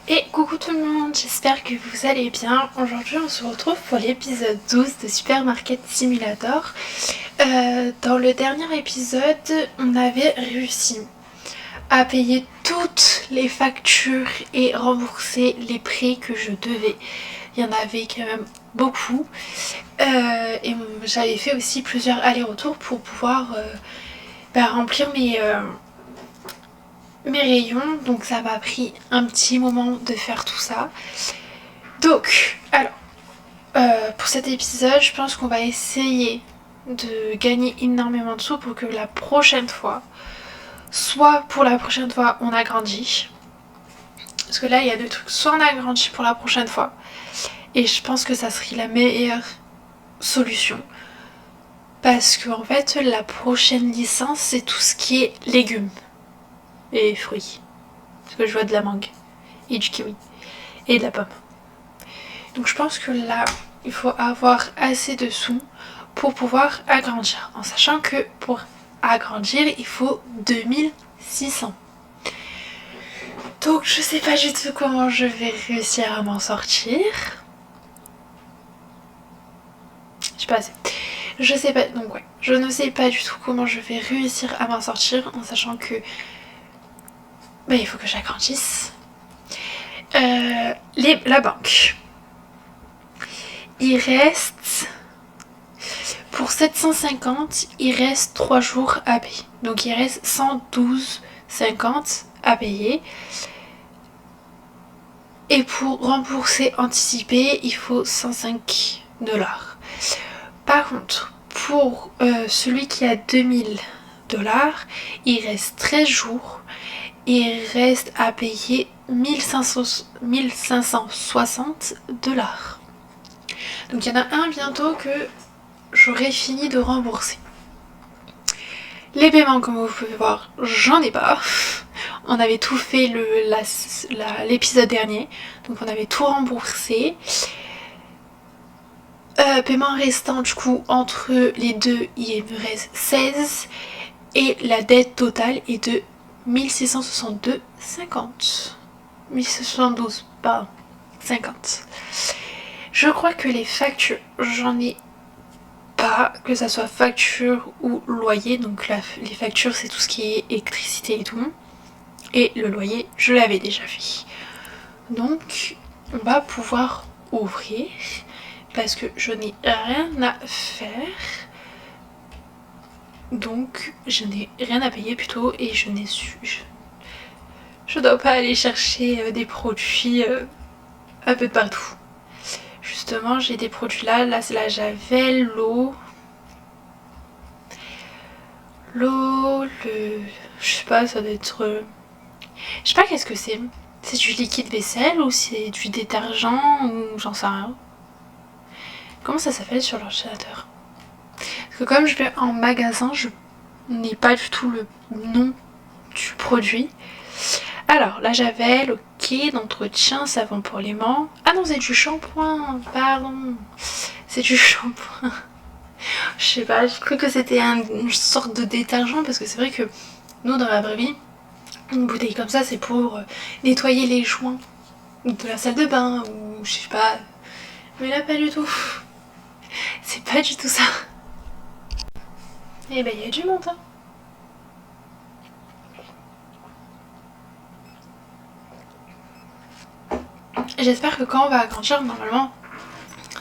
Et coucou tout le monde, j'espère que vous allez bien. Aujourd'hui on se retrouve pour l'épisode 12 de Supermarket Simulator. Dans le dernier épisode, on avait réussi à payer toutes les factures et rembourser les prêts que je devais. Il y en avait quand même beaucoup. Et j'avais fait aussi plusieurs allers-retours pour pouvoir remplir mes rayons, donc ça m'a pris un petit moment de faire tout ça. Donc, alors, pour cet épisode, je pense qu'on va essayer de gagner énormément de sous pour que la prochaine fois, soit pour la prochaine fois, on agrandit. Parce que là, il y a deux trucs. Soit on agrandit pour la prochaine fois, et je pense que ça serait la meilleure solution. Parce que en fait, la prochaine licence, c'est tout ce qui est légumes et fruits. Parce que je vois de la mangue et du kiwi et de la pomme. Donc je pense que là, il faut avoir assez de sous pour pouvoir agrandir. En sachant que pour agrandir, il faut 2600. Donc je sais pas du tout comment je vais réussir à m'en sortir. J'ai pas assez. Je sais pas, donc ouais, je ne sais pas du tout comment je vais réussir à m'en sortir en sachant que il faut que j'agrandisse. La banque. Il reste, pour 750, il reste 3 jours à payer. Donc il reste 112,50 à payer. Et pour rembourser anticipé, il faut 105 $. Par contre, pour celui qui a 2000 $, il reste 13 jours. Il reste à payer 1560 $. Donc il y en a un bientôt que j'aurai fini de rembourser. Les paiements, comme vous pouvez voir, j'en ai pas. On avait tout fait l'épisode dernier, donc on avait tout remboursé. Paiement restant du coup entre les deux, il me reste 16 et la dette totale est de 1662,50. 1672, pardon, 50. Je crois que les factures, j'en ai pas, que ça soit facture ou loyer. Donc les factures, c'est tout ce qui est électricité et tout. Et le loyer, je l'avais déjà fait. Donc, on va pouvoir ouvrir parce que je n'ai rien à faire. Donc, je n'ai rien à payer plutôt et je n'ai su. Je dois pas aller chercher des produits un peu de partout. Justement, j'ai des produits là c'est la javel, l'eau, je sais pas, ça doit être, je sais pas qu'est-ce que c'est. C'est du liquide vaisselle ou c'est du détergent ou j'en sais rien. Comment ça s'appelle sur l'ordinateur? Parce que comme je vais en magasin, je n'ai pas du tout le nom du produit. Alors, la javel, ok, d'entretien, savon pour les mains. Ah non, c'est du shampoing, pardon. C'est du shampoing. Je sais pas, j'ai cru que c'était une sorte de détergent parce que c'est vrai que nous, dans la vraie vie, une bouteille comme ça, c'est pour nettoyer les joints de la salle de bain ou je sais pas. Mais là, pas du tout. C'est pas du tout ça. Eh ben, il y a du monde, hein. J'espère que quand on va agrandir, normalement,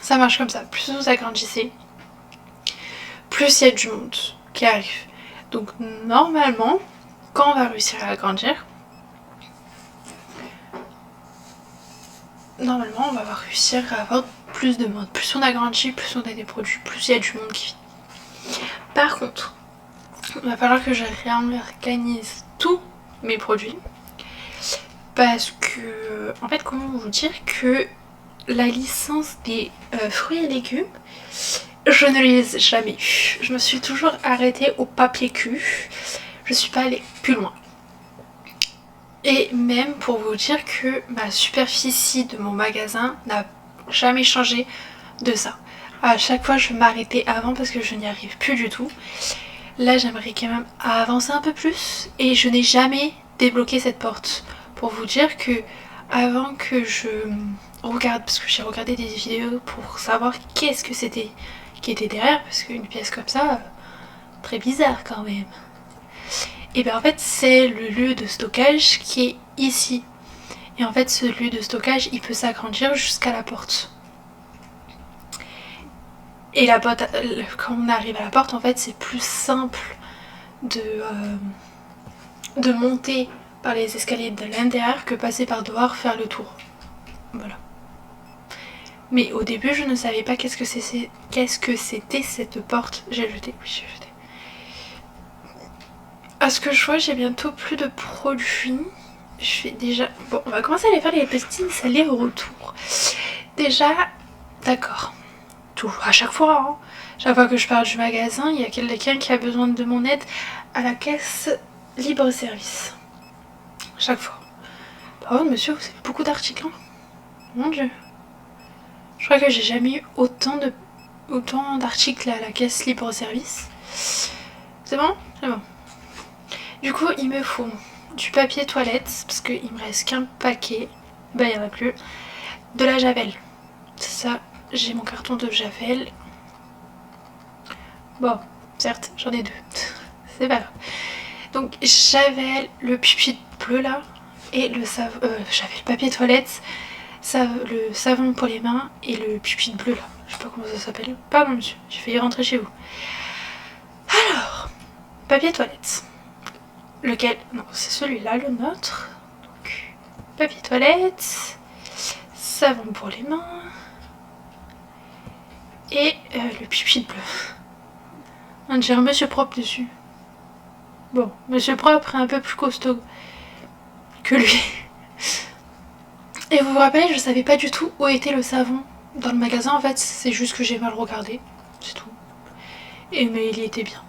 ça marche comme ça. Plus vous agrandissez, plus il y a du monde qui arrive. Donc normalement, quand on va réussir à agrandir, normalement on va réussir à avoir plus de monde. Plus on agrandit, plus on a des produits, plus il y a du monde qui vient. Par contre, il va falloir que je réorganise tous mes produits. Parce que, en fait, comment vous dire que la licence des fruits et légumes, je ne les ai jamais eus. Je me suis toujours arrêtée au papier cul. Je suis pas allée plus loin. Et même pour vous dire que ma superficie de mon magasin n'a jamais changé de ça. À chaque fois, je m'arrêtais avant parce que je n'y arrive plus du tout. Là, j'aimerais quand même avancer un peu plus et je n'ai jamais débloqué cette porte. Pour vous dire que avant que je regarde, parce que j'ai regardé des vidéos pour savoir qu'est-ce que c'était qui était derrière, parce qu'une pièce comme ça, très bizarre quand même. Et bien en fait c'est le lieu de stockage qui est ici. Et en fait ce lieu de stockage il peut s'agrandir jusqu'à la porte. Et la porte, quand on arrive à la porte en fait c'est plus simple de monter par les escaliers de l'intérieur que passer par dehors faire le tour. Voilà. Mais au début je ne savais pas qu'est-ce que c'était cette porte. J'ai jeté, oui j'ai jeté. À ce que je vois j'ai bientôt plus de produits. Je vais déjà... Bon on va commencer à aller faire les petits allers-retours. Déjà, d'accord. Tout, à chaque fois, hein. Chaque fois que je pars du magasin, il y a quelqu'un qui a besoin de mon aide à la caisse libre-service. Chaque fois. Par contre, monsieur, vous avez beaucoup d'articles. Hein. Mon Dieu. Je crois que j'ai jamais eu autant d'articles à la caisse libre-service. C'est bon? C'est bon. Du coup, il me faut du papier toilette, parce qu'il me reste qu'un paquet. Bah, il n'y en a plus. De la Javel. C'est ça, j'ai mon carton de Javel. Bon, certes, j'en ai 2. C'est pas grave. Donc, Javel, le pupitre bleu là, et le Javel, papier toilette, le savon pour les mains, et le pupitre bleu là. Je sais pas comment ça s'appelle. Pardon, monsieur, j'ai failli rentrer chez vous. Alors, papier toilette. Lequel? Non, c'est celui-là, le nôtre. Donc, papier toilette, savon pour les mains, et le pupitre bleu. On dirait Monsieur Propre dessus. Bon, Monsieur Propre est un peu plus costaud que lui. Et vous vous rappelez, je savais pas du tout où était le savon dans le magasin. En fait, c'est juste que j'ai mal regardé. C'est tout. Mais il y était bien.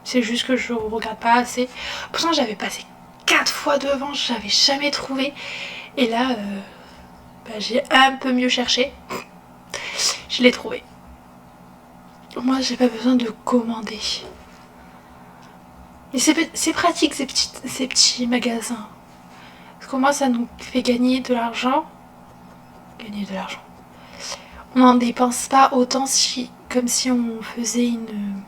C'est juste que je regarde pas assez. Pourtant, j'avais passé 4 fois devant, j'avais jamais trouvé. Et là, j'ai un peu mieux cherché. Je l'ai trouvé. Moi, j'ai pas besoin de commander. Et c'est pratique ces petits magasins. Parce qu'au moins ça nous fait gagner de l'argent. Gagner de l'argent. On n'en dépense pas autant comme si on faisait une...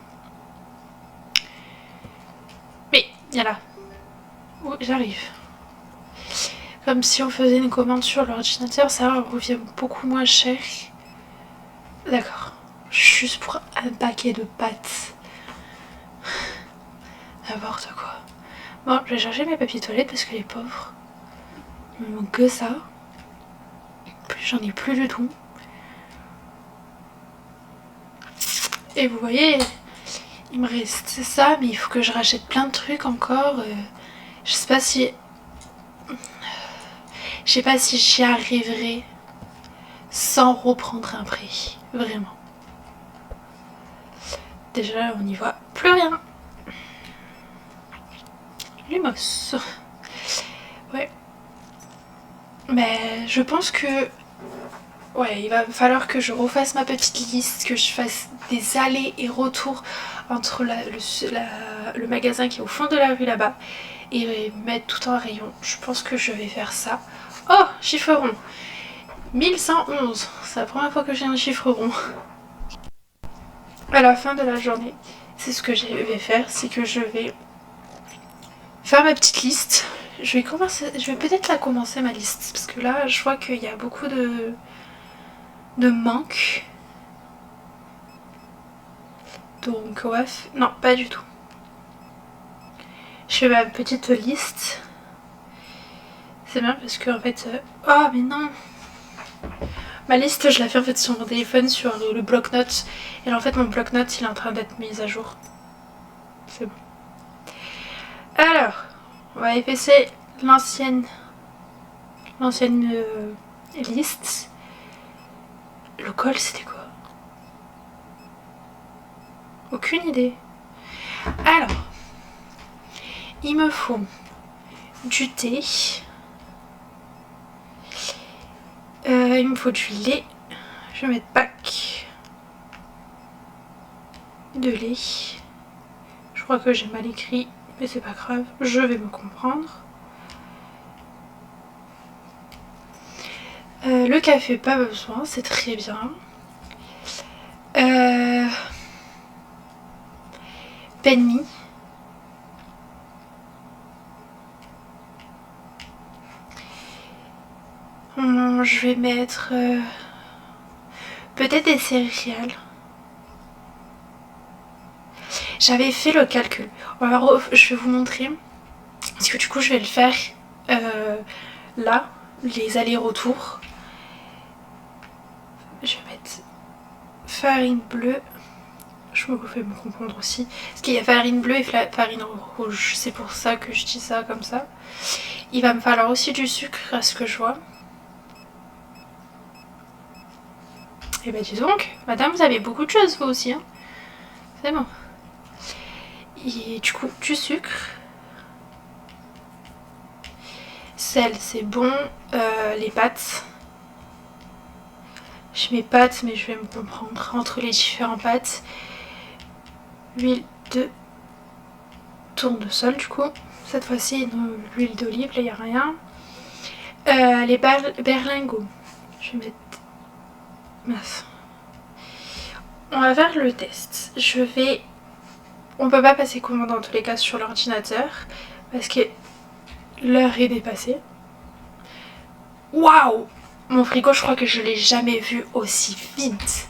Mais, viens là. Oui, j'arrive. Comme si on faisait une commande sur l'ordinateur, ça revient beaucoup moins cher. D'accord. Juste pour un paquet de pâtes. N'importe quoi. Bon, je vais chercher mes papiers toilettes parce que les pauvres, il me manque que ça. Plus j'en ai plus du tout. Et vous voyez, il me reste ça, mais il faut que je rachète plein de trucs encore. Je sais pas si... Je sais pas si j'y arriverai sans reprendre un prix. Vraiment. Déjà, on n'y voit plus rien. Lumos. Ouais. Mais je pense que... Ouais, il va falloir que je refasse ma petite liste, que je fasse des allers et retours entre le magasin qui est au fond de la rue là-bas et mettre tout en rayon. Je pense que je vais faire ça. Oh, chiffre rond. 1111. C'est la première fois que j'ai un chiffre rond. À la fin de la journée, c'est ce que je vais faire, c'est que je vais faire ma petite liste. Je vais peut-être la commencer ma liste, parce que là, je vois qu'il y a beaucoup de manque. Donc ouais, non pas du tout. Je fais ma petite liste. C'est bien parce que en fait... Oh mais non. Ma liste je la fais en fait sur mon téléphone, sur le bloc-notes. Et là en fait mon bloc-notes il est en train d'être mis à jour. C'est bon. Alors, on va effacer l'ancienne liste. Le col c'était quoi? Aucune idée. Alors, il me faut du thé. Il me faut du lait. Je vais mettre pack de lait. Je crois que j'ai mal écrit, mais c'est pas grave. Je vais me comprendre. Le café, pas besoin, c'est très bien. Penny. Je vais mettre peut-être des céréales. J'avais fait le calcul. Alors, je vais vous montrer. Parce que du coup, je vais le faire là, les allers-retours. Je vais mettre farine bleue. Je me fais me comprendre aussi. Parce qu'il y a farine bleue et farine rouge. C'est pour ça que je dis ça comme ça. Il va me falloir aussi du sucre à ce que je vois. Et bah dis donc, madame, vous avez beaucoup de choses vous aussi. Hein. C'est bon. Et du coup, du sucre. Sel, c'est bon. Les pâtes. Je mets pâtes, mais je vais me comprendre entre les différents pâtes. Huile de tournesol, du coup. Cette fois-ci, l'huile d'olive, là, il n'y a rien. Les berlingots. Je vais mettre... Mince. On va faire le test. On peut pas passer commande dans tous les cas sur l'ordinateur parce que l'heure est dépassée. Waouh! Mon frigo, je crois que je l'ai jamais vu aussi vite.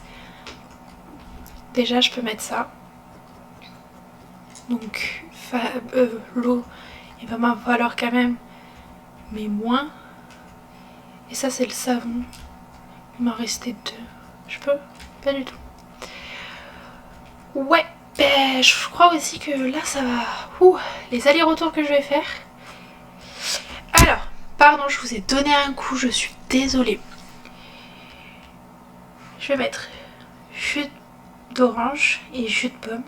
Déjà, je peux mettre ça. Donc, l'eau, il va m'en falloir quand même, mais moins. Et ça, c'est le savon. Il m'en restait 2. Je peux? Pas du tout. Ouais, ben, je crois aussi que là, ça va... Ouh, les allers-retours que je vais faire. Alors, pardon, je vous ai donné un coup, je suis désolée. Je vais mettre jus d'orange et jus de pomme.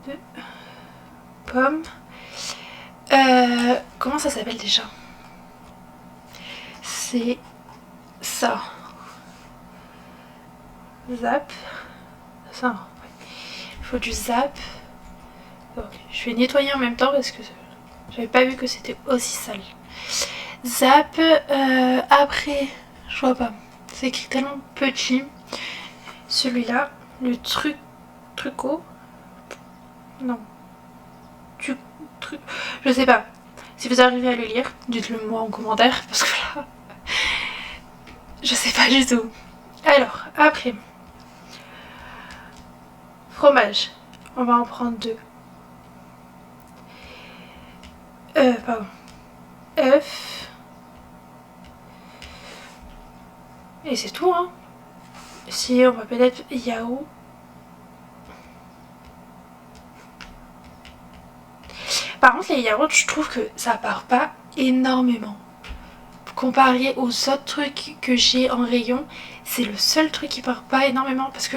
De pomme. Comment ça s'appelle déjà? C'est ça. Zap. Ça. Il faut du zap. Donc, je vais nettoyer en même temps parce que j'avais pas vu que c'était aussi sale. Zap. Après, je vois pas. C'est écrit tellement petit. Celui-là, le truco. Non. Je sais pas. Si vous arrivez à le lire, dites-le moi en commentaire parce que là, je sais pas du tout. Alors, après, fromage. On va en prendre 2. Pardon. Œuf. Et c'est tout, hein. Si, on va peut-être yaourt. Par contre, les yaourts, je trouve que ça part pas énormément. Comparé aux autres trucs que j'ai en rayon, c'est le seul truc qui part pas énormément parce que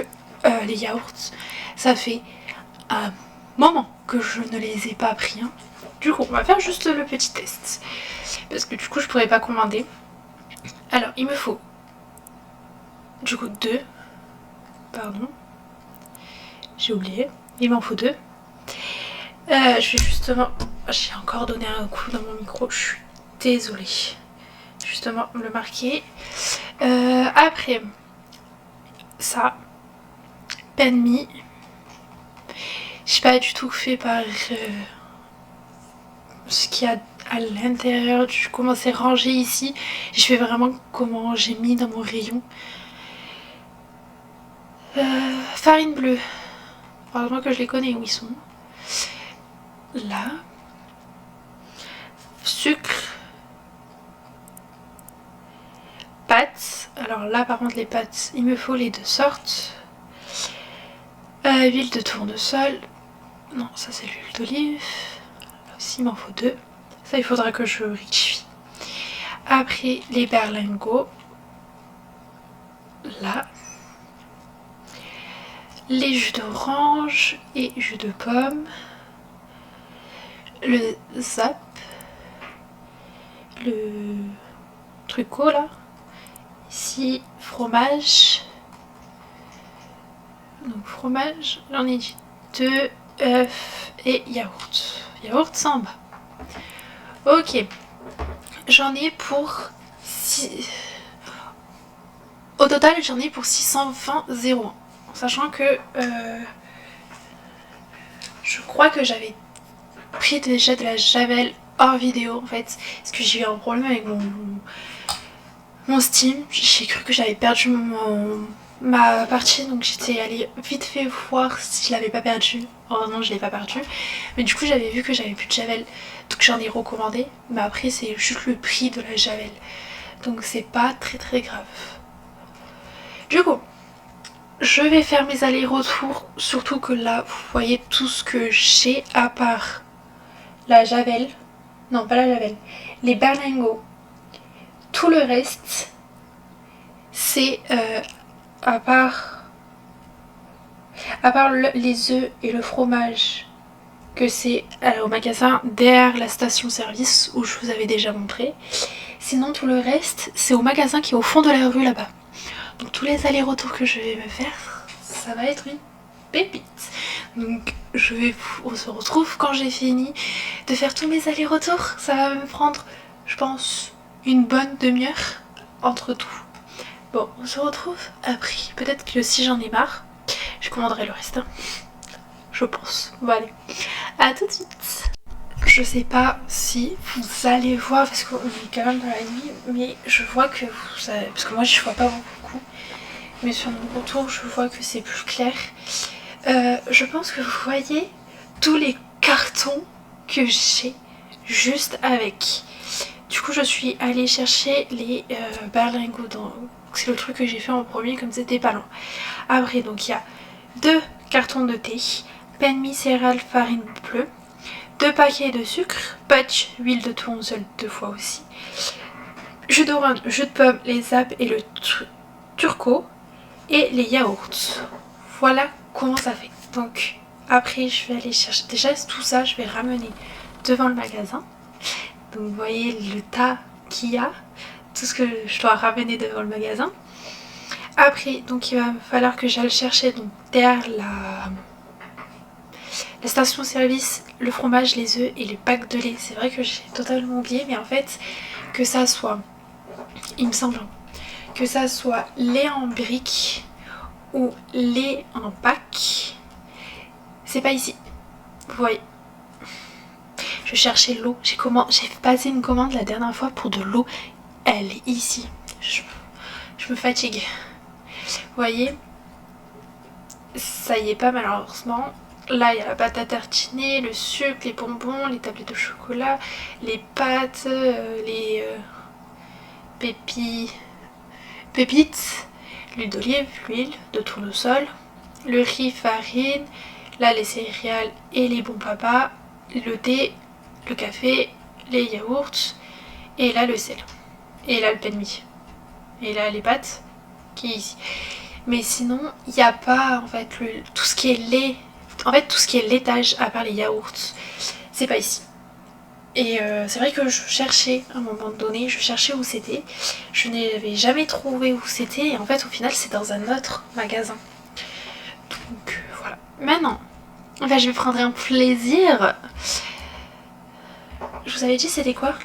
les yaourts, ça fait un moment que je ne les ai pas pris. Hein. Du coup, on va faire juste le petit test. Parce que du coup, je pourrais pas commander. Alors, il me faut du coup 2. Pardon. J'ai oublié. Il m'en faut 2. Je vais justement... J'ai encore donné un coup dans mon micro. Je suis désolée. Justement, le marquer. Après, ça. Penmi. Je suis pas du tout fait par ce qu'il y a à l'intérieur. Comment c'est rangé ici. Je fais vraiment comment j'ai mis dans mon rayon. Farine bleue. Heureusement que je les connais où ils sont. Là. Sucre. Pâtes. Alors là par contre les pâtes, il me faut les 2 sortes. Huile de tournesol. Non, ça c'est l'huile d'olive. Là aussi il m'en faut 2. Ça il faudra que je rectifie. Après les berlingots. Là. Les jus d'orange et jus de pomme. Le zap. Le truco là. Ici, fromage. Donc fromage, j'en ai dit 2, œufs et yaourt. Yaourt, c'est en bas. Ok. j'en ai pour... Au total, j'en ai pour 620,01. En sachant que je crois que j'avais pris déjà de la javel hors vidéo en fait. Parce que j'ai eu un problème avec mon Steam. J'ai cru que j'avais perdu ma partie, donc j'étais allée vite fait voir si je l'avais pas perdu. Heureusement, je l'ai pas perdu. Mais du coup, j'avais vu que j'avais plus de javel, donc j'en ai recommandé. Mais après, c'est juste le prix de la javel, donc c'est pas très très grave. Du coup, je vais faire mes allers-retours, surtout que là, vous voyez tout ce que j'ai à part la javel. Non, pas la javel. Les berlingots. Tout le reste, c'est à part les œufs et le fromage, que c'est au magasin derrière la station-service où je vous avais déjà montré. Sinon, tout le reste, c'est au magasin qui est au fond de la rue là-bas. Donc tous les allers-retours que je vais me faire, ça va être une pépite. Donc on se retrouve quand j'ai fini de faire tous mes allers-retours. Ça va me prendre, je pense, une bonne demi-heure entre tout. Bon, on se retrouve après. Peut-être que si j'en ai marre, je commanderai le reste. Je pense. Bon allez, à tout de suite. Je sais pas si vous allez voir, parce qu'on est quand même dans la nuit, mais je vois que vous avez... Parce que moi je vois pas beaucoup, mais sur mon retour je vois que c'est plus clair. Je pense que vous voyez tous les cartons que j'ai juste avec. Du coup je suis allée chercher les berlingots. C'est le truc que j'ai fait en premier, comme c'était pas loin. Après donc il y a 2 cartons de thé, pain mi céréales farine bleue, 2 paquets de sucre, patch, huile de tournesol 2 fois aussi, jus d'orange, jus de pomme, les zappes et le turco, et les yaourts. Voilà comment ça fait. Donc après je vais aller chercher, déjà tout ça je vais ramener devant le magasin. Donc vous voyez le tas qu'il y a, tout ce que je dois ramener devant le magasin. Après donc il va me falloir que j'aille chercher donc derrière la station-service, le fromage, les œufs et les packs de lait. C'est vrai que j'ai totalement oublié, mais en fait, que ça soit, il me semble, que ça soit lait en brique ou lait en pack, c'est pas ici. Vous voyez. Je cherchais l'eau. J'ai passé une commande la dernière fois pour de l'eau. Elle est ici. Je me fatigue. Vous voyez. Ça y est pas malheureusement. Là, il y a la pâte à tartiner, le sucre, les bonbons, les tablettes de chocolat, les pâtes, les pépites, l'huile d'olive, l'huile de tournesol, le riz, farine, là les céréales et les bons papas, le thé, le café, les yaourts, et là le sel, et là le pain de mie, et là les pâtes qui est ici. Mais sinon, il n'y a pas en fait tout ce qui est lait. En fait, tout ce qui est laitage, à part les yaourts, c'est pas ici. Et c'est vrai que je cherchais, à un moment donné, je cherchais où c'était. Je n'avais jamais trouvé où c'était. Et en fait, au final, c'est dans un autre magasin. Donc voilà. Maintenant, enfin, je vais prendre un plaisir. Je vous avais dit, c'était quoi?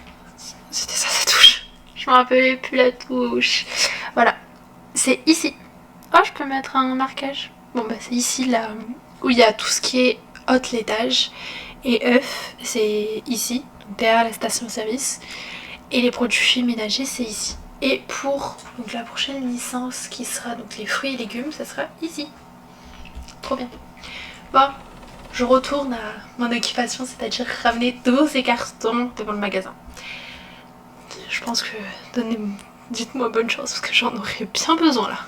C'était ça, sa touche. Je me rappelais plus la touche. Voilà. C'est ici. Oh, je peux mettre un marquage. Bon, bah, c'est ici, là, où il y a tout ce qui est hot laitage. Et œufs, c'est ici, derrière la station-service. Et les produits ménagers, c'est ici. Et pour donc, la prochaine licence, qui sera donc les fruits et légumes, ça sera ici. Trop bien. Bon, je retourne à mon occupation, c'est-à-dire ramener tous ces cartons devant le magasin. Je pense que dites-moi bonne chance, parce que j'en aurais bien besoin là.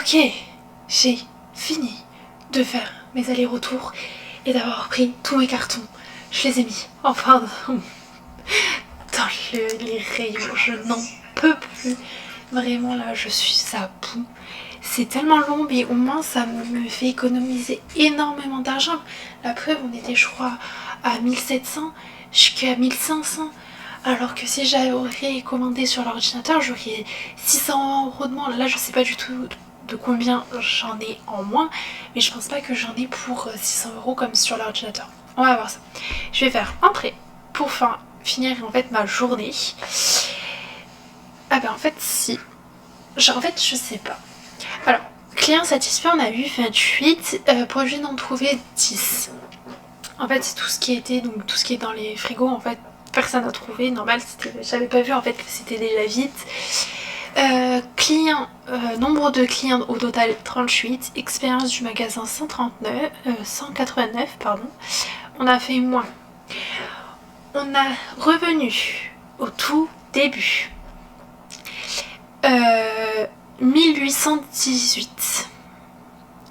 ok, j'ai fini de faire mes allers-retours et d'avoir pris tous mes cartons. Je les ai mis enfin dans les rayons. Je n'en peux plus. Vraiment là, je suis à bout. C'est tellement long, mais au moins ça me fait économiser énormément d'argent. La preuve, on était, je crois, à 1700 jusqu'à 1500. Alors que si j'aurais commandé sur l'ordinateur, j'aurais 600 € de moins. Là, je sais pas du tout de combien j'en ai en moins, mais je pense pas que j'en ai pour 600 € comme sur l'ordinateur. On va voir ça. Je vais faire entrée pour finir en fait ma journée. Ah ben en fait si. En fait je sais pas. Alors, client satisfait, on a eu 28, produit non trouvé 10. En fait c'est tout ce qui était, donc tout ce qui est dans les frigos en fait, personne n'a trouvé, normal, j'avais pas vu en fait que c'était déjà vide. Nombre de clients au total 38, expérience du magasin 189 pardon. On a fait moins. On a revenu au tout début. 1818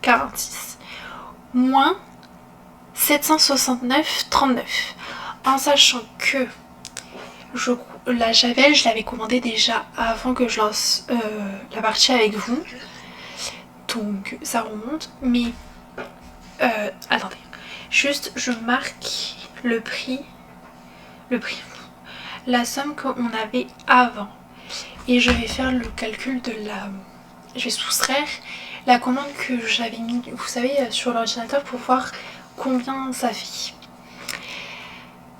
46 moins 769 39, en sachant que la javel je l'avais commandé déjà avant que je lance la partie avec vous, donc ça remonte, mais attendez, juste je marque le prix, la somme qu'on avait avant, et je vais faire le calcul je vais soustraire la commande que j'avais mis, vous savez, sur l'ordinateur pour voir combien ça fait.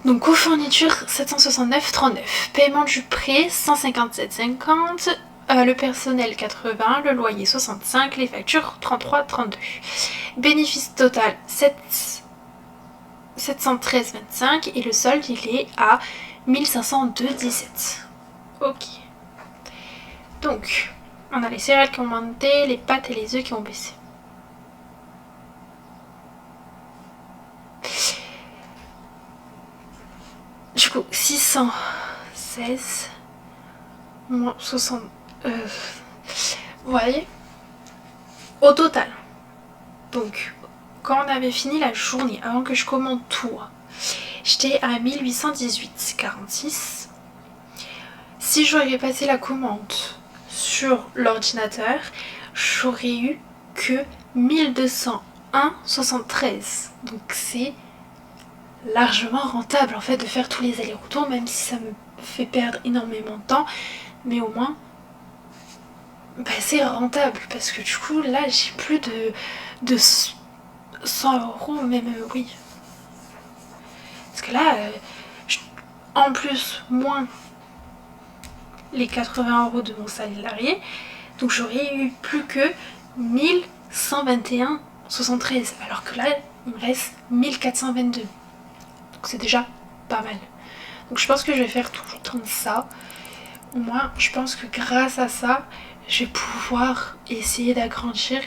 Donc aux fournitures 769,39, paiement du prêt 157,50, le personnel 80, le loyer 65, les factures 33,32. Bénéfice total 713,25 et le solde il est à 1502,17. Ok. Donc, on a les céréales qui ont monté, les pâtes et les œufs qui ont baissé. Du coup, 616 moins 60... vous voyez, au total. Donc, quand on avait fini la journée, avant que je commande tout, j'étais à 1818,46. Si j'aurais passé la commande sur l'ordinateur, j'aurais eu que 1201,73. Donc c'est largement rentable en fait de faire tous les allers-retours, même si ça me fait perdre énormément de temps, mais au moins c'est rentable, parce que du coup là j'ai plus de 100 €, même oui. Parce que là, en plus, moins les 80 € de mon salarié, donc j'aurais eu plus que 1121,73, alors que là il me reste 1422, donc c'est déjà pas mal. Donc je pense que je vais faire tout le temps ça. Au moins je pense que grâce à ça je vais pouvoir essayer d'agrandir.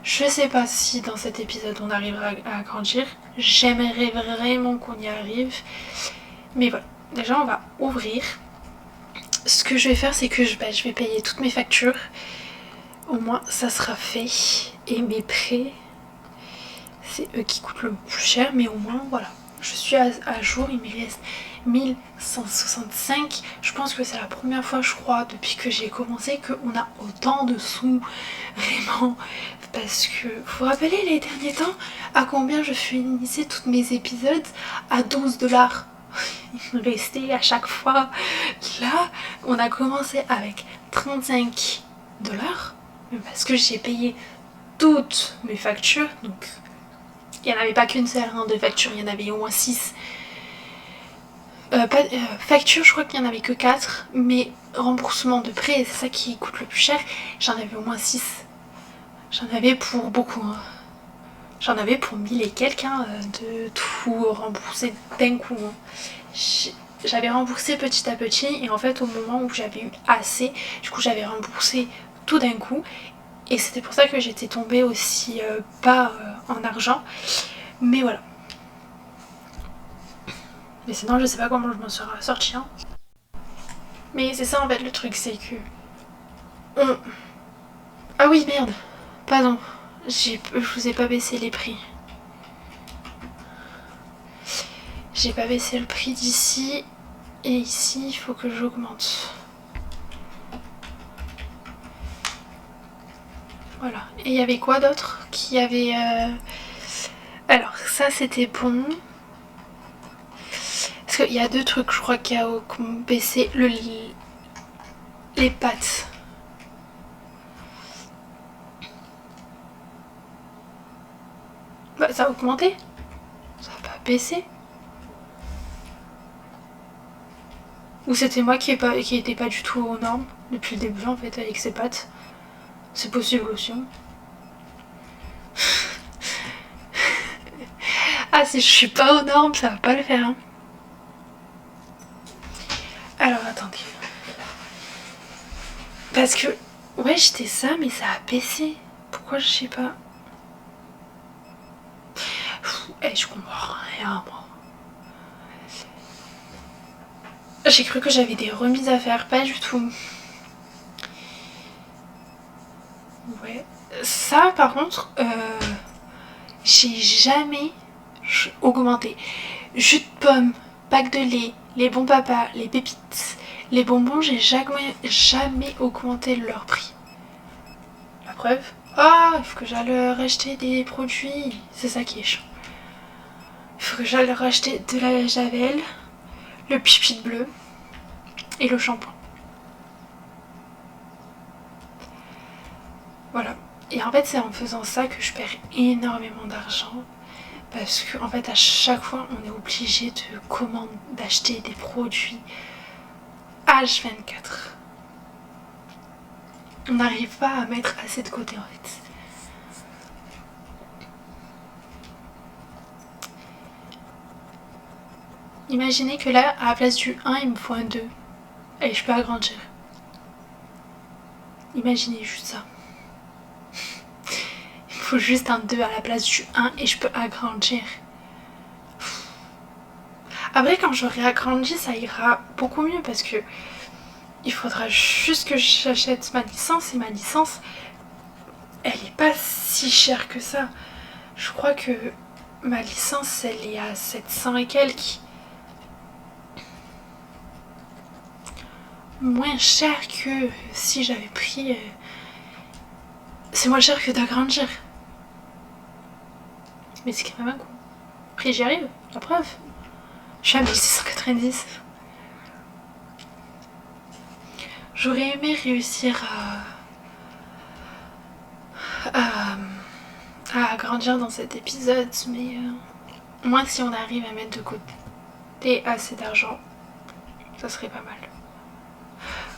Je sais pas si dans cet épisode on arrivera à agrandir, j'aimerais vraiment qu'on y arrive, mais voilà, déjà on va ouvrir. Ce que je vais faire, c'est que je vais payer toutes mes factures. Au moins, ça sera fait. Et mes prêts, c'est eux qui coûtent le plus cher. Mais au moins, voilà. Je suis à jour. Il me reste 1165. Je pense que c'est la première fois, je crois, depuis que j'ai commencé, qu'on a autant de sous. Vraiment. Parce que, vous vous rappelez les derniers temps, à combien je finissais tous mes épisodes? À 12 $. Il me restait à chaque fois. Là, on a commencé avec 35 $, parce que j'ai payé toutes mes factures. Donc, il n'y en avait pas qu'une seule de facture, il y en avait au moins 6. Facture, je crois qu'il n'y en avait que 4, mais remboursement de prêt, c'est ça qui coûte le plus cher, j'en avais au moins 6. J'en avais pour beaucoup. J'en avais pour 1000 et quelques de tout rembourser d'un coup. J'avais remboursé petit à petit, et en fait au moment où j'avais eu assez, du coup j'avais remboursé tout d'un coup, et c'était pour ça que j'étais tombée aussi bas en argent. Mais voilà. Mais sinon je sais pas comment je m'en serais sortie. Mais c'est ça en fait le truc, c'est que... Ah oui merde, Pardon, je vous ai pas baissé les prix. J'ai pas baissé le prix d'ici. Et ici, il faut que j'augmente. Voilà. Et il y avait quoi d'autre qui avait... Alors, ça, c'était bon. Parce qu'il y a deux trucs, je crois, qui ont baissé les pattes. Bah, ça a augmenté. Ça a pas baissé. Ou c'était moi qui était pas du tout aux normes depuis le début, en fait, avec ces pattes. C'est possible aussi. Ah, si je suis pas aux normes, ça va pas le faire. Hein. Alors, attendez. Parce que, ouais, j'étais ça, mais ça a baissé. Pourquoi, je sais pas. Je comprends rien, moi. J'ai cru que j'avais des remises à faire, pas du tout. Ouais. Ça, par contre, j'ai jamais augmenté. Jus de pomme, pack de lait, les bons papas, les pépites, les bonbons, j'ai jamais augmenté leur prix. La preuve. Ah, il faut que j'aille racheter des produits. C'est ça qui est chiant. Il faut que j'aille racheter de la javel, le pipi bleu et le shampoing. Voilà. Et en fait, c'est en faisant ça que je perds énormément d'argent. Parce qu'en fait, à chaque fois, on est obligé d'acheter des produits H24. On n'arrive pas à mettre assez de côté, en fait. Imaginez que là, à la place du 1, il me faut un 2. Et je peux agrandir. Imaginez juste ça. Il me faut juste un 2 à la place du 1 et je peux agrandir. Après, quand j'aurai agrandi, ça ira beaucoup mieux parce que il faudra juste que j'achète ma licence et ma licence, elle est pas si chère que ça. Je crois que ma licence, elle est à 700 et quelques. Moins cher que si j'avais pris... C'est moins cher que d'agrandir. Mais c'est quand même un coup. Après j'y arrive, la preuve. Je suis à 1690. J'aurais aimé réussir à agrandir dans cet épisode, mais moi si on arrive à mettre de côté assez d'argent, ça serait pas mal.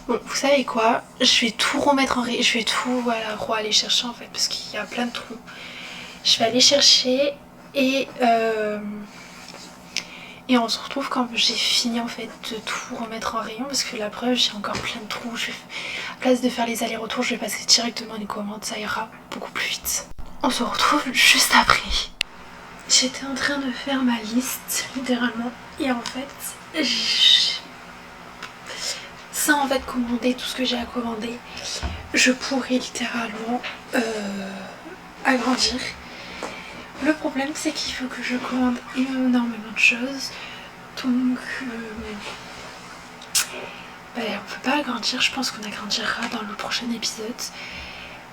Bon, vous savez quoi, je vais tout remettre en je vais tout aller chercher en fait, parce qu'il y a plein de trous. Je vais aller chercher et on se retrouve quand j'ai fini en fait de tout remettre en rayon, parce que la preuve, j'ai encore plein de trous. À place de faire les allers-retours, je vais passer directement les commandes, ça ira beaucoup plus vite. On se retrouve juste après. J'étais en train de faire ma liste, littéralement, et en fait, sans en fait commander tout ce que j'ai à commander, je pourrais littéralement agrandir. Le problème, c'est qu'il faut que je commande énormément de choses, donc on peut pas agrandir. Je pense qu'on agrandira dans le prochain épisode,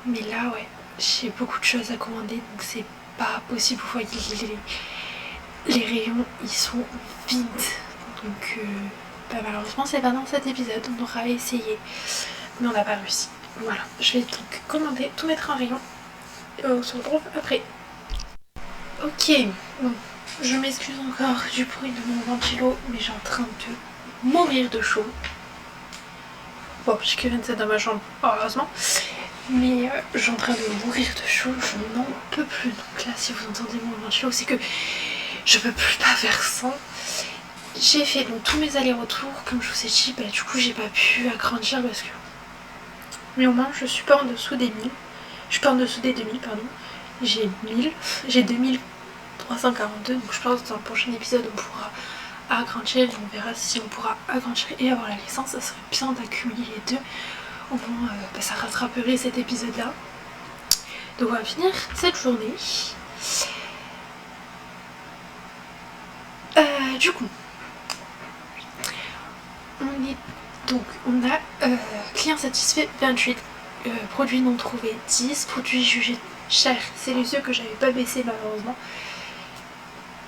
mais là ouais, j'ai beaucoup de choses à commander, donc c'est pas possible. Vous voyez, les rayons ils sont vides, donc malheureusement c'est pas dans cet épisode. On aura essayé mais on n'a pas réussi. Voilà, je vais donc commander, tout mettre en rayon et on se retrouve après. Ok, bon, je m'excuse encore du bruit de mon ventilo, mais j'ai en train de mourir de chaud. Bon, j'ai que 27 dans ma chambre, heureusement, mais j'ai en train de mourir de chaud, je n'en peux plus. Donc là, si vous entendez mon ventilo, c'est que je peux plus pas faire ça. J'ai fait donc tous mes allers-retours, comme je vous ai dit, du coup j'ai pas pu agrandir parce que... Mais au moins je suis pas en dessous des 1000, je suis pas en dessous des 2000, pardon. J'ai 1000, j'ai 2342, donc je pense que dans le prochain épisode on pourra agrandir et on verra si on pourra agrandir et avoir la licence. Ça serait bien d'accumuler les deux, au moins ça rattraperait cet épisode là. Donc on va finir cette journée. Du coup, on a client satisfait 28, produits non trouvés 10, produits jugés chers, c'est les yeux que j'avais pas baissé malheureusement.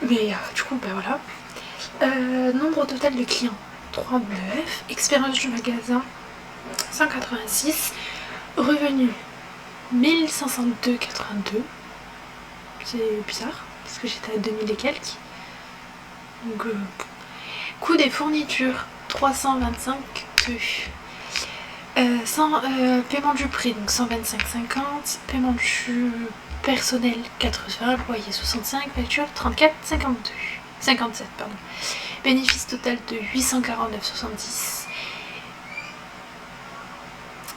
Mais du coup, ben voilà. Nombre total de clients 39, expérience du magasin 186, revenu 1502,82. C'est bizarre parce que j'étais à 2000 et quelques. Donc, coût des fournitures 325,2. Paiement du prix donc 125,50. Paiement du personnel 80, loyer 65, facture 34,57 pardon. Bénéfice total de 849,70.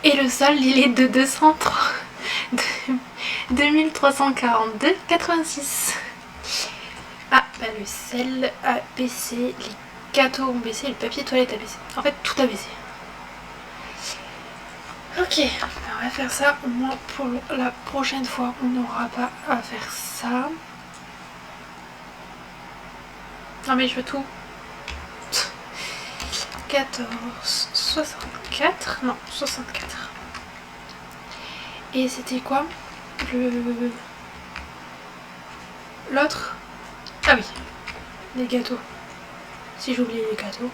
Et le solde il est de 2342,86. Ah bah le sel a baissé, les gâteaux ont baissé, le papier toilette a baissé. En fait tout a baissé. Ok, on va faire ça au moins pour la prochaine fois, on n'aura pas à faire ça. Non mais je veux tout. 14, 64, non 64. Et c'était quoi l'autre? Ah oui, les gâteaux. Si j'oublie les gâteaux.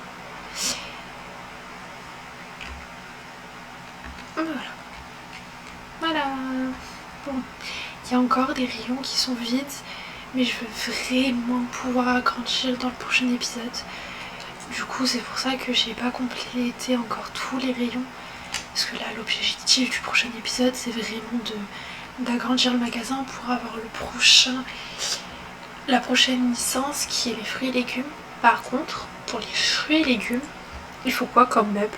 Voilà. Bon, il y a encore des rayons qui sont vides, mais je veux vraiment pouvoir agrandir dans le prochain épisode. Du coup, c'est pour ça que j'ai pas complété encore tous les rayons. Parce que là, l'objectif du prochain épisode, c'est vraiment d'agrandir le magasin pour avoir la prochaine licence qui est les fruits et légumes. Par contre, pour les fruits et légumes, il faut quoi comme meuble?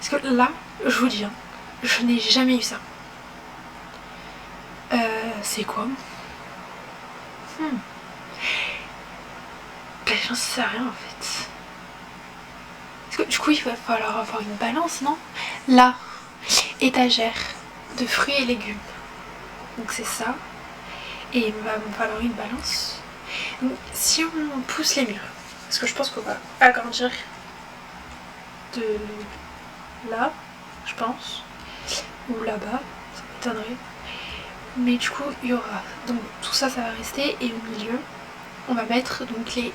Parce que là, je vous dis, hein, je n'ai jamais eu ça. C'est quoi? Ben, j'en sais rien en fait. Parce que du coup, il va falloir avoir une balance, non? Là, étagère de fruits et légumes. Donc c'est ça. Et il va me falloir une balance. Donc, si on pousse les murs, parce que je pense qu'on va agrandir de là, je pense, ou là-bas, ça m'étonnerait. Mais du coup, il y aura donc tout ça, ça va rester, et au milieu, on va mettre donc les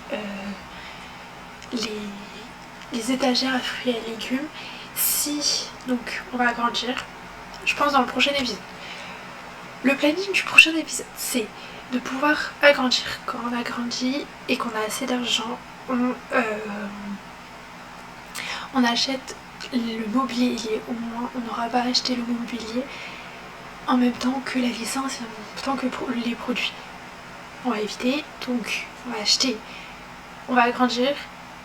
étagères à fruits et légumes. Si donc on va agrandir, je pense dans le prochain épisode. Le planning du prochain épisode, c'est de pouvoir agrandir. Quand on agrandit et qu'on a assez d'argent, on achète le mobilier. Au moins, on n'aura pas acheté le mobilier en même temps que la licence et en même temps que les produits. On va éviter, donc on va acheter, on va agrandir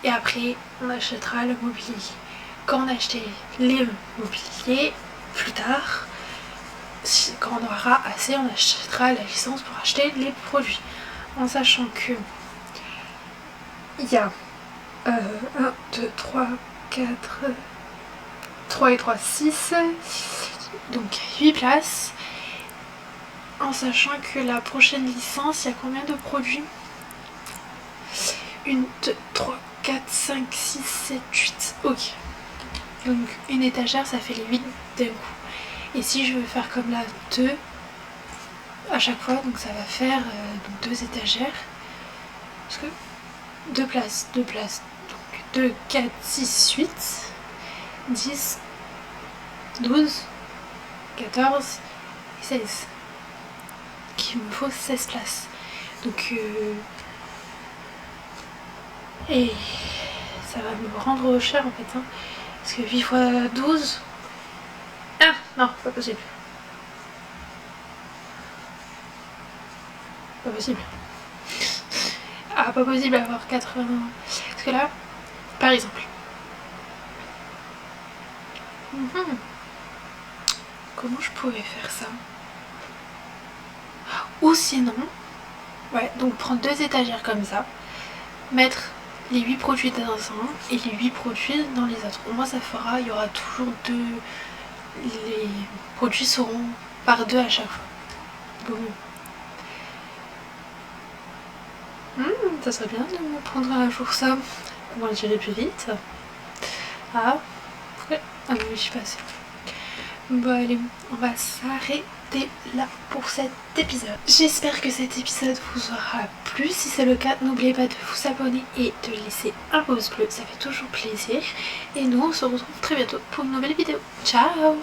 et après on achètera le mobilier. Quand on a acheté les mobiliers, plus tard, quand on aura assez, on achètera la licence pour acheter les produits. En sachant que il y a 1, 2, 3, 4, 3 et 3, 6, donc 8 places. En sachant que la prochaine licence, il y a combien de produits? 1, 2, 3, 4, 5, 6, 7, 8. Ok. Donc une étagère, ça fait les 8 d'un coup. Et si je veux faire comme là 2 à chaque fois, donc ça va faire donc 2 étagères. Parce que 2 places. Donc 2, 4, 6, 8, 10, 12, 14 et 16. Il me faut 16 places. Donc et ça va me rendre cher en fait, hein, parce que 8 fois 12. Ah non, pas possible. Pas possible. Ah, pas possible d'avoir 80. Parce que là, par exemple. Comment je pourrais faire ça? Ou sinon, ouais, donc prendre 2 étagères comme ça, mettre les 8 produits dans un et les 8 produits dans les autres. Au moins ça fera, il y aura toujours les produits seront par 2 à chaque fois. Bon. Ça serait bien de me prendre un jour ça. Comment j'irai plus vite. Ah, ouais. Ah oui, je suis passée. Bon allez, on va s'arrêter là pour cet épisode. J'espère que cet épisode vous aura plu. Si c'est le cas, n'oubliez pas de vous abonner et de laisser un pouce bleu, ça fait toujours plaisir. Et nous on se retrouve très bientôt pour une nouvelle vidéo. Ciao!